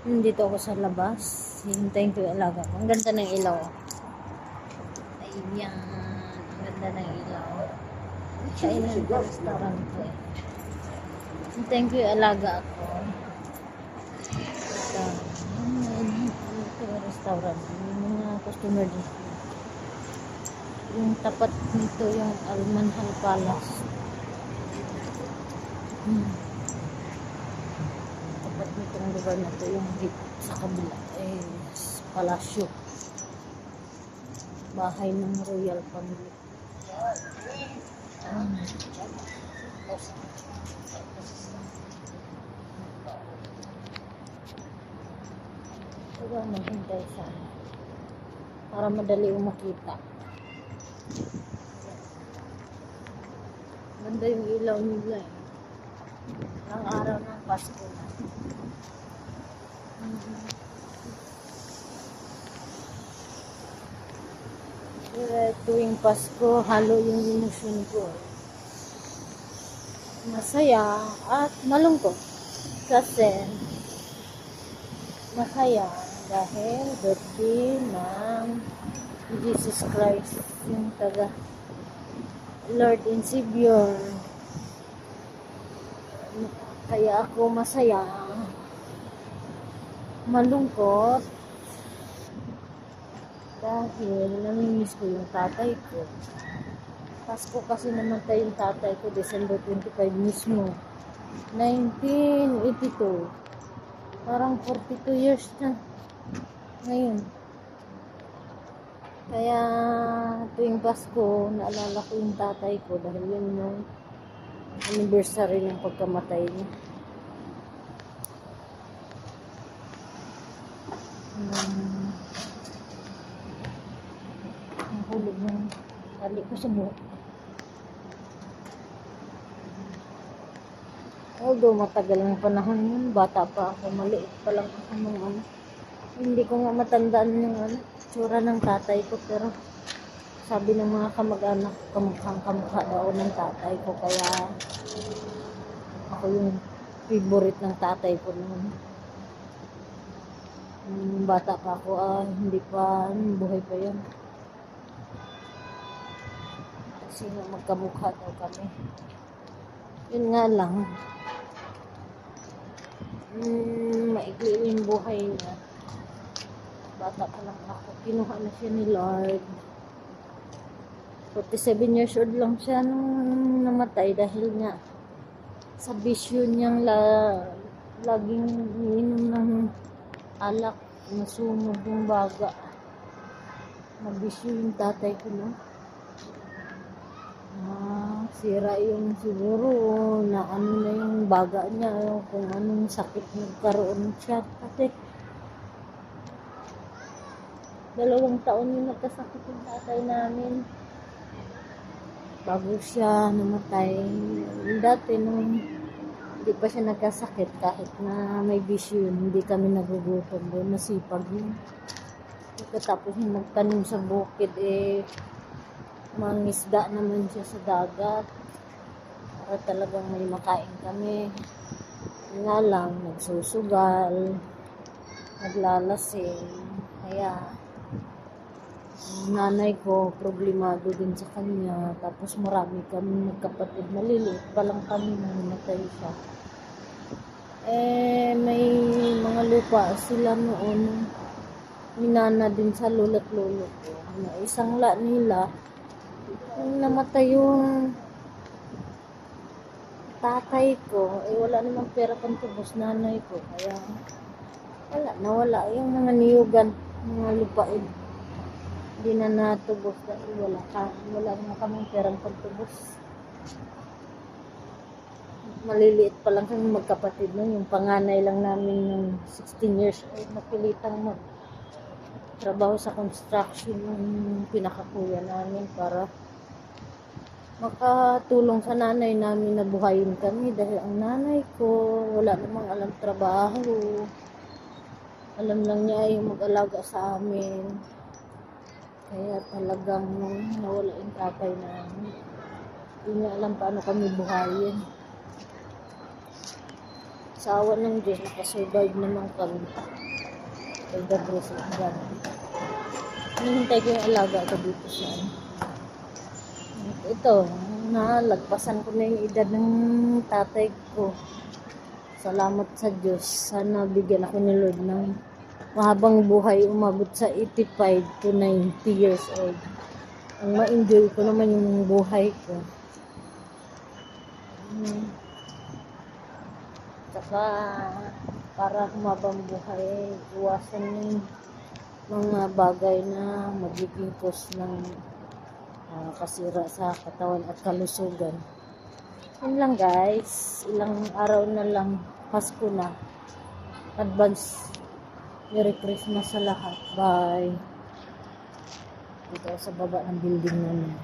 Nandito ako sa labas. Hintayin ko yung alaga ko. Ang ganda ng ilaw. Ayan. Ang ganda ng ilaw. Kainan ko restaurant ko eh. Hintayin ko yung alaga ko. Ito yung restaurant. Yung mga customer dito. Yung tapat nito yung Almanhal Palace. Tapat nitong lugar na to yung sa kabila eh palasyo. Bahay ng royal family. Kaya maghintay sa para madali yung makita. Ganda yung ilaw nila eh. Ang araw ng Pasko na. Tuwing Pasko, halo yung emosyon ko. Masaya at malungkot. Kasi masaya dahil birthday ng Jesus Christ, yung taga Lord and Savior. Kaya ako masaya, malungkot, dahil namimiss ko yung tatay ko. Pasko kasi namatay yung tatay ko, December 25 mismo. 1982. Parang 42 years na ngayon. Kaya tuwing Pasko, naalala ko yung tatay ko dahil yun yung anniversary ng pagkamatay niya. Ang hulog ng tali ko sa buhok. Although matagal ng panahon yun, bata pa ako, maliit pa lang ako nung ano. Hindi ko nga matandaan yung tsura ng tatay ko, pero sabi ng mga kamag-anak, kamukha daw ng tatay ko, kaya ako yung favorite ng tatay ko noon. Bata pa ako, hindi pa, buhay pa yan. Kasi magkamukha daw kami. Yun nga lang, maikli yung buhay niya. Bata pa lang ako, kinuha na siya ni Lord. 47 years old lang siya nung namatay dahil nga sa bisyo niyang laging ininom ng alak, nasunog yung baga. Nabisyo yung tatay ko, no? Sira yung siguro na ano na yung baga niya, kung anong sakit nagkaroon siya. Kasi 2 taon yung nagkasakit yung tatay namin bago siya namatay. Dati nung hindi pa siya nagkasakit, kahit na may bisyo yun, hindi kami nagugutom doon, masipag yun. Pagkatapos yung magtanim sa bukid, mangisda naman siya sa dagat para talagang may makain kami. Nga lang, nagsusugal, naglalasing, kaya nanay ko problemado din sa kanya. Tapos marami kami nagkapatid, maliliit pa lang kami nung namatay siya. May mga lupa sila noon, minana din sa lolo't lolo ko. Isang la nila, nung namatay yung tatay ko, wala namang pera pang tubos nanay ko. Kaya nawala yung mga niyugan, mga lupain. Hindi na natubos dahil wala naman kaming perang pagtubos. Maliliit pa lang kami magkapatid nun. Yung panganay lang namin ng 16 years old, napilitang trabaho sa construction yung pinakakuya namin para makatulong sa nanay namin na buhayin kami. Dahil ang nanay ko, wala namang alam trabaho. Alam lang niya yung mag-alaga sa amin. Kaya talagang nawala yung tatay namin. Hindi niya alam paano kami buhayin. Sa awa ng Diyos, nakasurvive naman kami. Kay God bless God. Hinihintay ko yung alaga ko dito sa ano. Ito, nalagpasan ko na yung edad ng tatay ko. Salamat sa Diyos. Sana bigyan ako ni Lord ng mahabang buhay, umabot sa 85 to 90 years old. Ang ma-enjoy ko naman yung buhay ko. Saka, para humabang buhay, iwasan yung mga bagay na magiging cause ng kasira sa katawan at kalusugan. Yun lang guys, ilang araw na lang, Pasko na. Advance Merry Christmas sa lahat. Bye. Dito sa baba ng building namin.